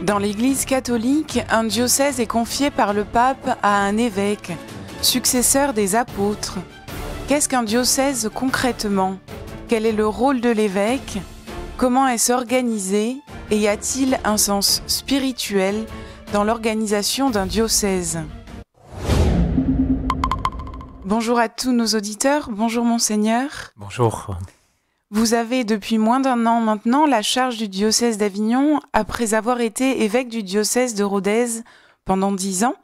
Dans l'Église catholique, un diocèse est confié par le pape à un évêque, successeur des apôtres. Qu'est-ce qu'un diocèse concrètement? Quel est le rôle de l'évêque? Comment est-ce organisé? Et y a-t-il un sens spirituel dans l'organisation d'un diocèse? Bonjour à tous nos auditeurs, bonjour Monseigneur. Bonjour. Vous avez depuis moins d'un an maintenant la charge du diocèse d'Avignon après avoir été évêque du diocèse de Rodez pendant 10 ans.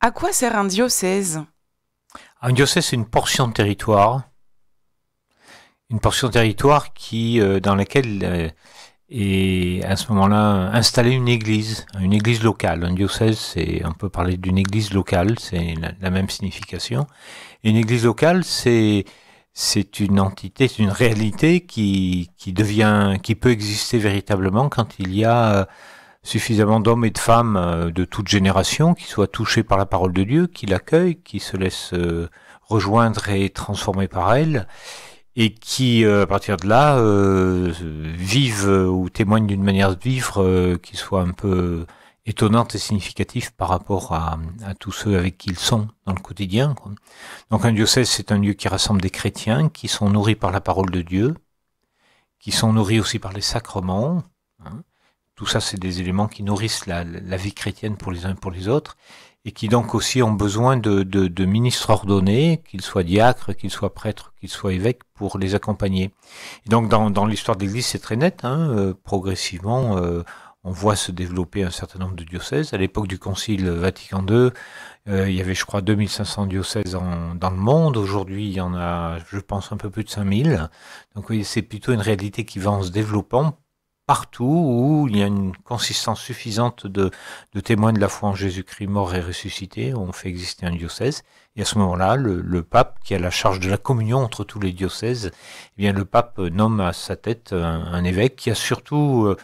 À quoi sert un diocèse? Un diocèse, c'est une portion de territoire. Une portion de territoire dans laquelle est à ce moment-là installée une église locale. Un diocèse, on peut parler d'une église locale, c'est la même signification. Et une église locale, c'est une entité, c'est une réalité qui peut exister véritablement quand il y a suffisamment d'hommes et de femmes de toute génération qui soient touchés par la parole de Dieu, qui l'accueillent, qui se laissent rejoindre et transformer par elle, et qui, à partir de là, vivent ou témoignent d'une manière de vivre qui soit un peu étonnante et significative par rapport à tous ceux avec qui ils sont dans le quotidien, quoi. Donc un diocèse, c'est un lieu qui rassemble des chrétiens qui sont nourris par la parole de Dieu, qui sont nourris aussi par les sacrements, hein. Tout ça, c'est des éléments qui nourrissent la vie chrétienne pour les uns et pour les autres, et qui donc aussi ont besoin de ministres ordonnés, qu'ils soient diacres, qu'ils soient prêtres, qu'ils soient évêques, pour les accompagner. Et donc dans l'histoire de l'Église, c'est très net, hein, progressivement, on voit se développer un certain nombre de diocèses. À l'époque du Concile Vatican II, il y avait, je crois, 2500 diocèses dans le monde. Aujourd'hui, il y en a, je pense, un peu plus de 5000. Donc oui, c'est plutôt une réalité qui va en se développant partout où il y a une consistance suffisante de témoins de la foi en Jésus-Christ mort et ressuscité. On fait exister un diocèse. Et à ce moment-là, le pape, qui a la charge de la communion entre tous les diocèses, eh bien, le pape nomme à sa tête un évêque qui a surtout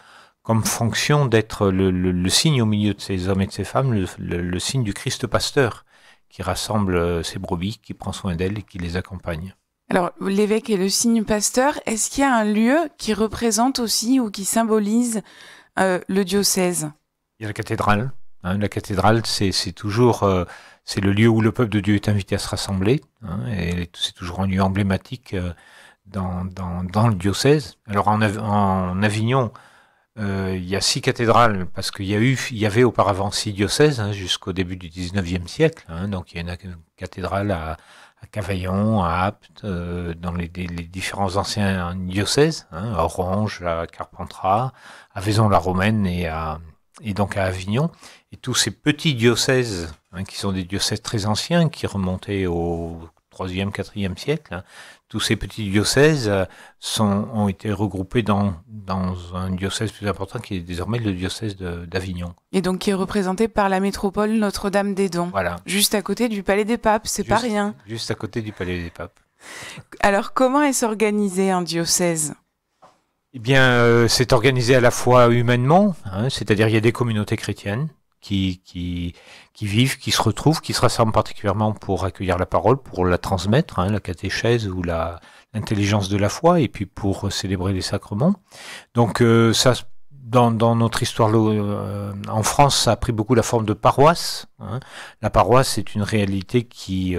comme fonction d'être le signe au milieu de ces hommes et de ces femmes, le signe du Christ pasteur, qui rassemble ses brebis, qui prend soin d'elles et qui les accompagne. Alors, l'évêque est le signe pasteur. Est-ce qu'il y a un lieu qui représente aussi ou qui symbolise le diocèse? Il y a la cathédrale. Hein, la cathédrale, c'est toujours c'est le lieu où le peuple de Dieu est invité à se rassembler. Hein, et c'est toujours un lieu emblématique dans le diocèse. Alors en Avignon, il y a 6 cathédrales, parce qu'il y avait auparavant 6 diocèses, hein, jusqu'au début du 19e siècle. Hein, donc il y a une cathédrale à Cavaillon, à Apt, dans les différents anciens diocèses, hein, à Orange, à Carpentras, à Vaison-la-Romaine et donc à Avignon. Et tous ces petits diocèses, hein, qui sont des diocèses très anciens, qui remontaient au 3e, 4e siècle, hein, tous ces petits diocèses ont été regroupés dans un diocèse plus important qui est désormais le diocèse d'Avignon. Et donc qui est représenté par la métropole Notre-Dame-des-Dons. Voilà. Juste à côté du Palais des Papes, c'est pas rien. Juste à côté du Palais des Papes. Alors comment est-ce organisé un diocèse? Eh bien, c'est organisé à la fois humainement, hein, c'est-à-dire il y a des communautés chrétiennes qui vivent, qui se retrouvent, qui se rassemblent particulièrement pour accueillir la parole, pour la transmettre, hein, la catéchèse ou l'intelligence de la foi, et puis pour célébrer les sacrements. Donc ça, dans notre histoire en France, ça a pris beaucoup la forme de paroisse. Hein. La paroisse, c'est une réalité qui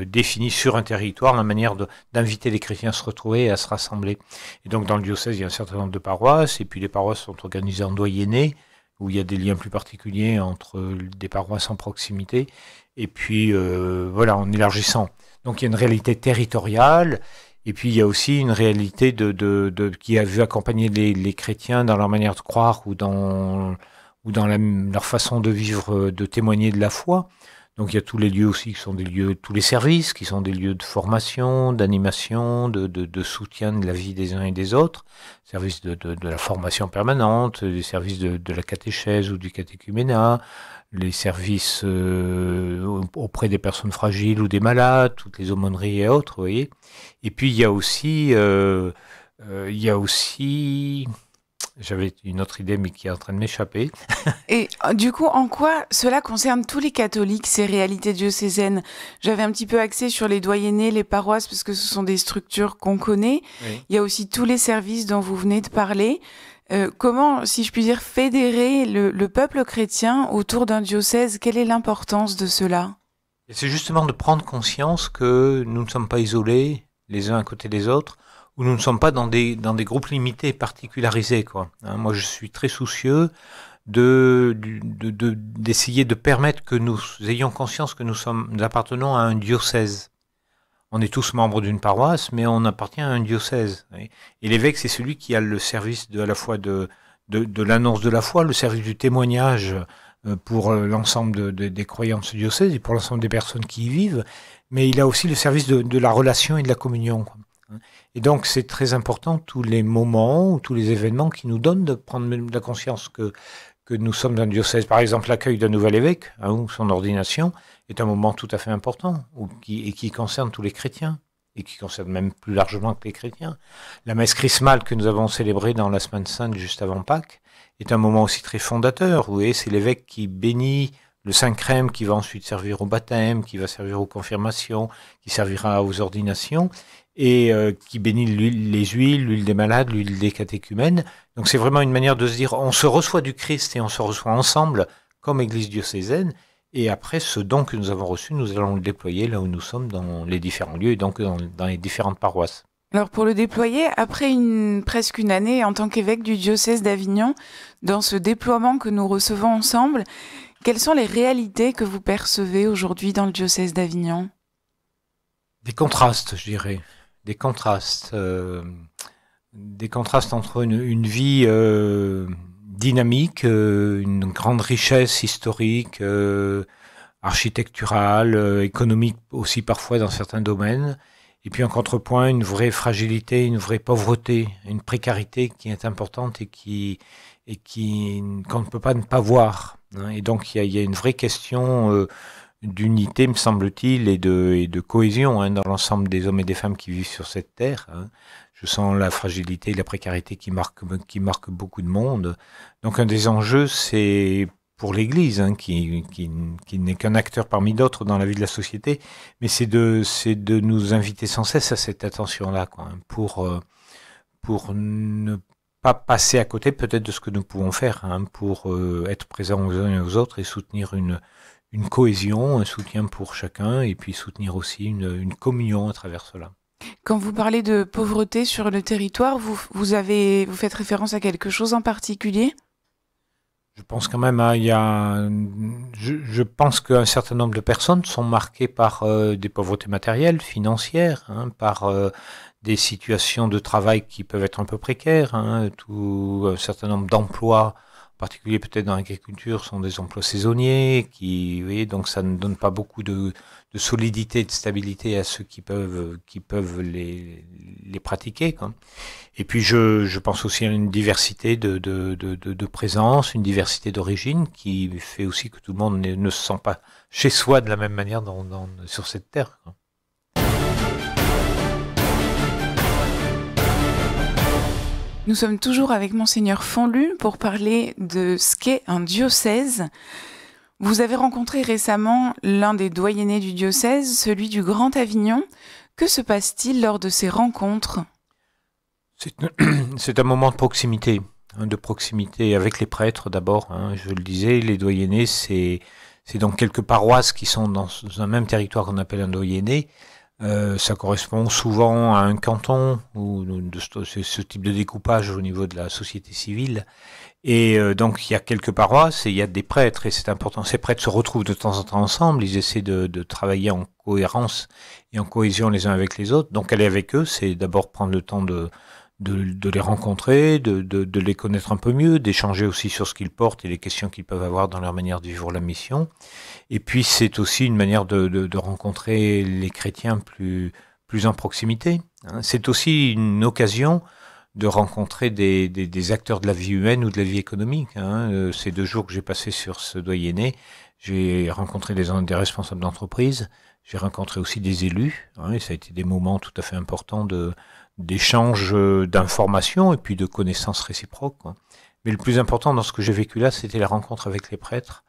définit sur un territoire la manière d'inviter les chrétiens à se retrouver et à se rassembler. Et donc dans le diocèse, il y a un certain nombre de paroisses, et puis les paroisses sont organisées en doyennés, où il y a des liens plus particuliers entre des paroisses en proximité, et puis voilà, en élargissant. Donc il y a une réalité territoriale, et puis il y a aussi une réalité qui a vu accompagner les chrétiens dans leur manière de croire ou dans leur façon de vivre, de témoigner de la foi. Donc il y a tous les lieux aussi qui sont des lieux, tous les services qui sont des lieux de formation, d'animation, de soutien de la vie des uns et des autres, services de la formation permanente, les services de la catéchèse ou du catéchuménat, les services auprès des personnes fragiles ou des malades, toutes les aumôneries et autres, vous voyez. Et puis il y a aussi J'avais une autre idée, mais qui est en train de m'échapper. Et du coup, en quoi cela concerne tous les catholiques, ces réalités diocésaines? J'avais un petit peu axé sur les doyennés, les paroisses, parce que ce sont des structures qu'on connaît. Oui. Il y a aussi tous les services dont vous venez de parler. Comment, si je puis dire, fédérer le peuple chrétien autour d'un diocèse? Quelle est l'importance de cela? Et c'est justement de prendre conscience que nous ne sommes pas isolés les uns à côté des autres, ou nous ne sommes pas dans des groupes limités, particularisés, quoi. Hein, moi, je suis très soucieux d'essayer de permettre que nous ayons conscience que nous appartenons à un diocèse. On est tous membres d'une paroisse, mais on appartient à un diocèse. Oui. Et l'évêque, c'est celui qui a le service à la fois de l'annonce de la foi, le service du témoignage pour l'ensemble des croyants de ce diocèse et pour l'ensemble des personnes qui y vivent, mais il a aussi le service de la relation et de la communion, quoi. Et donc c'est très important tous les moments ou tous les événements qui nous donnent de prendre la conscience que nous sommes un diocèse. Par exemple, l'accueil d'un nouvel évêque, hein, ou son ordination, est un moment tout à fait important, qui concerne tous les chrétiens, et qui concerne même plus largement que les chrétiens. La messe chrismale que nous avons célébrée dans la Semaine Sainte juste avant Pâques est un moment aussi très fondateur. Vous voyez, c'est l'évêque qui bénit le Saint-Crème, qui va ensuite servir au baptême, qui va servir aux confirmations, qui servira aux ordinations, et qui bénit les huiles, l'huile des malades, l'huile des catéchumènes. Donc c'est vraiment une manière de se dire, on se reçoit du Christ et on se reçoit ensemble comme Église diocésaine, et après ce don que nous avons reçu, nous allons le déployer là où nous sommes dans les différents lieux et donc dans les différentes paroisses. Alors pour le déployer, après presque une année en tant qu'évêque du diocèse d'Avignon, dans ce déploiement que nous recevons ensemble, quelles sont les réalités que vous percevez aujourd'hui dans le diocèse d'Avignon? Des contrastes, je dirais. Des contrastes entre une vie dynamique, une grande richesse historique, architecturale, économique aussi parfois dans certains domaines, et puis en contrepoint une vraie fragilité, une vraie pauvreté, une précarité qui est importante et qu'on ne peut pas ne pas voir. Hein. Et donc il y a une vraie question d'unité, me semble-t-il, et de cohésion, hein, dans l'ensemble des hommes et des femmes qui vivent sur cette terre. Hein. Je sens la fragilité et la précarité qui marquent beaucoup de monde. Donc un des enjeux, c'est pour l'Église, hein, qui n'est qu'un acteur parmi d'autres dans la vie de la société, mais c'est de nous inviter sans cesse à cette attention-là, quoi, hein, pour ne pas passer à côté peut-être de ce que nous pouvons faire, hein, pour être présents aux uns et aux autres et soutenir une cohésion, un soutien pour chacun, et puis soutenir aussi une communion à travers cela. Quand vous parlez de pauvreté sur le territoire, vous faites référence à quelque chose en particulier? Je pense quand même, je pense qu'un certain nombre de personnes sont marquées par des pauvretés matérielles, financières, hein, par des situations de travail qui peuvent être un peu précaires, hein, un certain nombre d'emplois, en particulier peut-être dans l'agriculture, sont des emplois saisonniers, vous voyez, donc ça ne donne pas beaucoup de solidité, de stabilité à ceux qui peuvent les pratiquer, quoi. Et puis je pense aussi à une diversité de présence, une diversité d'origine qui fait aussi que tout le monde ne se sent pas chez soi de la même manière sur cette terre, quoi. Nous sommes toujours avec Monseigneur Fonlu pour parler de ce qu'est un diocèse. Vous avez rencontré récemment l'un des doyennés du diocèse, celui du Grand Avignon. Que se passe-t-il lors de ces rencontres? C'est un moment de proximité avec les prêtres d'abord, hein, je le disais, les doyennés, c'est donc quelques paroisses qui sont dans un même territoire qu'on appelle un doyenné. Ça correspond souvent à un canton ou ce type de découpage au niveau de la société civile. Et donc il y a quelques paroisses et il y a des prêtres, et c'est important. Ces prêtres se retrouvent de temps en temps ensemble, ils essaient de travailler en cohérence et en cohésion les uns avec les autres. Donc aller avec eux, c'est d'abord prendre le temps de les rencontrer, de les connaître un peu mieux, d'échanger aussi sur ce qu'ils portent et les questions qu'ils peuvent avoir dans leur manière de vivre la mission. Et puis c'est aussi une manière de rencontrer les chrétiens plus en proximité. C'est aussi une occasion de rencontrer des acteurs de la vie humaine ou de la vie économique. Hein. Ces 2 jours que j'ai passés sur ce doyenné, j'ai rencontré des responsables d'entreprise, j'ai rencontré aussi des élus, hein, et ça a été des moments tout à fait importants d'échange d'informations et puis de connaissances réciproques, quoi. Mais le plus important dans ce que j'ai vécu là, c'était la rencontre avec les prêtres,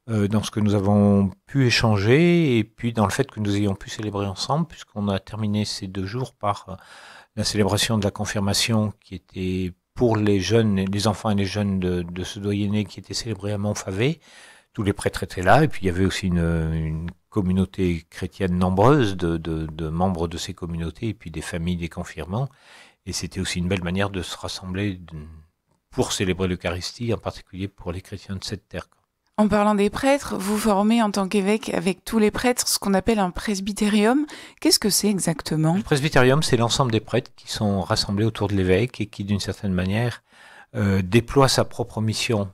dans ce que nous avons pu échanger et puis dans le fait que nous ayons pu célébrer ensemble, puisqu'on a terminé ces 2 jours par la célébration de la confirmation qui était pour les jeunes, les enfants et les jeunes de ce doyenné qui était célébré à Montfavet. Tous les prêtres étaient là et puis il y avait aussi une communauté chrétienne nombreuse de membres de ces communautés et puis des familles des confirmants. Et c'était aussi une belle manière de se rassembler pour célébrer l'Eucharistie, en particulier pour les chrétiens de cette terre. En parlant des prêtres, vous formez en tant qu'évêque avec tous les prêtres ce qu'on appelle un presbytérium. Qu'est-ce que c'est exactement ? Le presbytérium, c'est l'ensemble des prêtres qui sont rassemblés autour de l'évêque et qui, d'une certaine manière, déploient sa propre mission.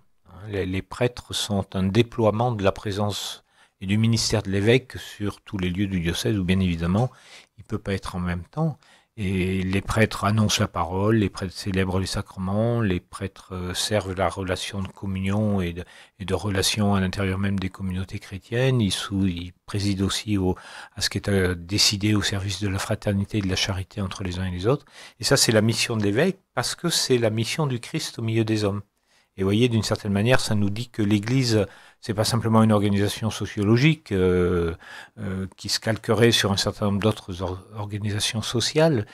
Les prêtres sont un déploiement de la présence et du ministère de l'évêque sur tous les lieux du diocèse où, bien évidemment, il ne peut pas être en même temps. Et les prêtres annoncent la parole, les prêtres célèbrent les sacrements, les prêtres servent la relation de communion et de relation à l'intérieur même des communautés chrétiennes. Ils président aussi à ce qui est décidé au service de la fraternité et de la charité entre les uns et les autres. Et ça, c'est la mission de l'évêque parce que c'est la mission du Christ au milieu des hommes. Et vous voyez, d'une certaine manière, ça nous dit que l'Église, c'est pas simplement une organisation sociologique qui se calquerait sur un certain nombre d'autres organisations sociales,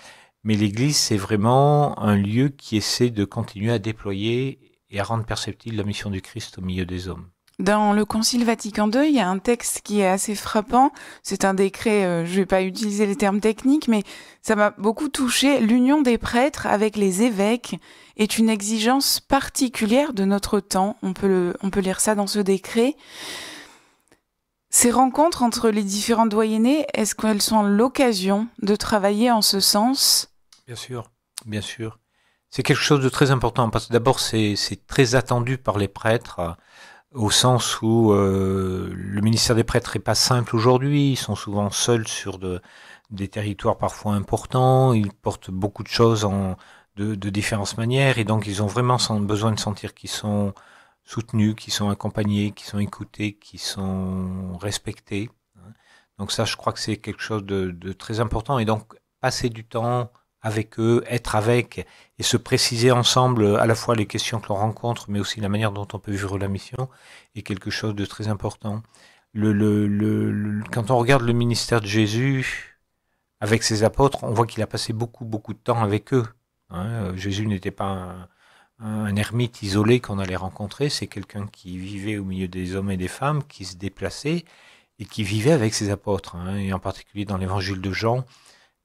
mais l'Église, c'est vraiment un lieu qui essaie de continuer à déployer et à rendre perceptible la mission du Christ au milieu des hommes. Dans le Concile Vatican II, il y a un texte qui est assez frappant. C'est un décret, je ne vais pas utiliser les termes techniques, mais ça m'a beaucoup touché. L'union des prêtres avec les évêques est une exigence particulière de notre temps. On peut lire ça dans ce décret. Ces rencontres entre les différents doyennés, est-ce qu'elles sont l'occasion de travailler en ce sens ? Bien sûr, bien sûr. C'est quelque chose de très important parce que d'abord, c'est très attendu par les prêtres. Au sens où le ministère des prêtres n'est pas simple aujourd'hui, ils sont souvent seuls sur des territoires parfois importants, ils portent beaucoup de choses de différentes manières, et donc ils ont vraiment besoin de sentir qu'ils sont soutenus, qu'ils sont accompagnés, qu'ils sont écoutés, qu'ils sont respectés. Donc ça, je crois que c'est quelque chose de très important, et donc passer du temps avec eux, être avec et se préciser ensemble à la fois les questions que l'on rencontre, mais aussi la manière dont on peut vivre la mission est quelque chose de très important. Quand on regarde le ministère de Jésus avec ses apôtres, on voit qu'il a passé beaucoup de temps avec eux. Jésus n'était pas un ermite isolé qu'on allait rencontrer, c'est quelqu'un qui vivait au milieu des hommes et des femmes, qui se déplaçait et qui vivait avec ses apôtres, et en particulier dans l'évangile de Jean,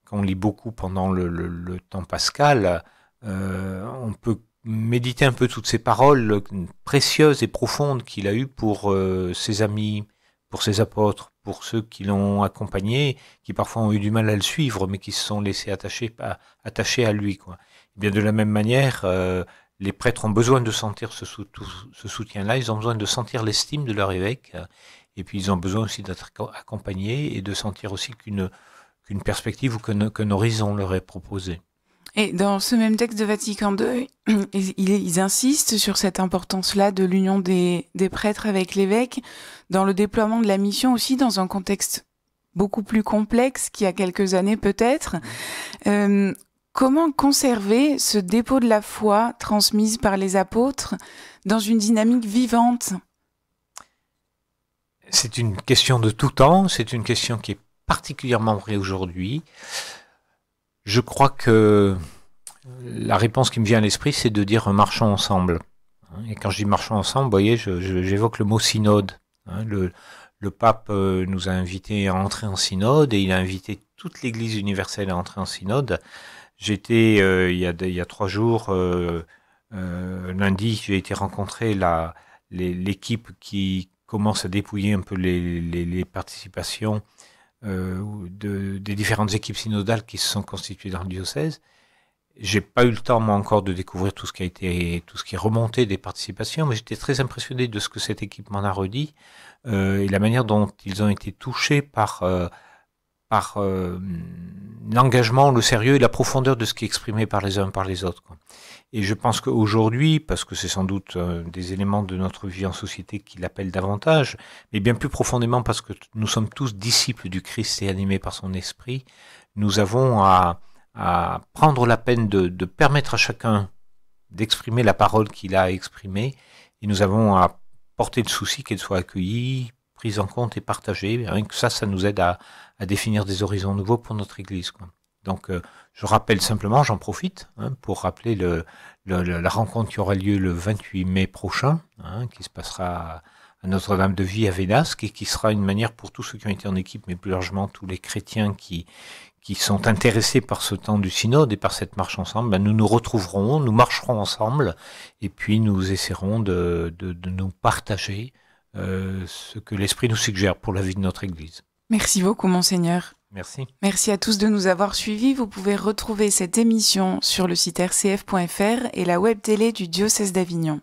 qu'on lit beaucoup pendant le temps pascal, on peut méditer un peu toutes ces paroles précieuses et profondes qu'il a eues pour ses amis, pour ses apôtres, pour ceux qui l'ont accompagné, qui parfois ont eu du mal à le suivre, mais qui se sont laissés attachés à lui, quoi. Et bien de la même manière, les prêtres ont besoin de sentir ce soutien-là, ils ont besoin de sentir l'estime de leur évêque, et puis ils ont besoin aussi d'être accompagnés et de sentir aussi qu'une perspective ou qu'un horizon leur est proposé. Et dans ce même texte de Vatican II, ils insistent sur cette importance-là de l'union des prêtres avec l'évêque, dans le déploiement de la mission aussi, dans un contexte beaucoup plus complexe qu'il y a quelques années peut-être. Comment conserver ce dépôt de la foi transmise par les apôtres dans une dynamique vivante ? C'est une question de tout temps, c'est une question qui est particulièrement vrai aujourd'hui. Je crois que la réponse qui me vient à l'esprit, c'est de dire marchons ensemble. Et quand je dis marchons ensemble, vous voyez, j'évoque le mot synode. Le pape nous a invités à entrer en synode et il a invité toute l'Église universelle à entrer en synode. J'étais, il y a 3 jours, lundi, j'ai été rencontrer l'équipe qui commence à dépouiller un peu les participations des différentes équipes synodales qui se sont constituées dans le diocèse. J'ai pas eu le temps, moi, encore de découvrir tout ce qui est remonté des participations, mais j'étais très impressionné de ce que cette équipe m'en a redit, et la manière dont ils ont été touchés par par l'engagement, le sérieux et la profondeur de ce qui est exprimé par les uns par les autres, quoi. Et je pense qu'aujourd'hui, parce que c'est sans doute des éléments de notre vie en société qui l'appellent davantage, mais bien plus profondément parce que nous sommes tous disciples du Christ et animés par son esprit, nous avons à prendre la peine de permettre à chacun d'exprimer la parole qu'il a exprimée, et nous avons à porter le souci qu'elle soit accueillie, prise en compte et partagée. Rien que ça nous aide à définir des horizons nouveaux pour notre Église, quoi. Donc, je rappelle simplement, j'en profite, pour rappeler la rencontre qui aura lieu le 28 mai prochain, qui se passera à Notre-Dame de Vie à Vénasque, et qui sera une manière pour tous ceux qui ont été en équipe, mais plus largement tous les chrétiens qui sont intéressés par ce temps du synode et par cette marche ensemble. Nous nous retrouverons, nous marcherons ensemble, et puis nous essaierons de nous partager ce que l'Esprit nous suggère pour la vie de notre Église. Merci beaucoup, Monseigneur. Merci. Merci à tous de nous avoir suivis. Vous pouvez retrouver cette émission sur le site rcf.fr et la web télé du diocèse d'Avignon.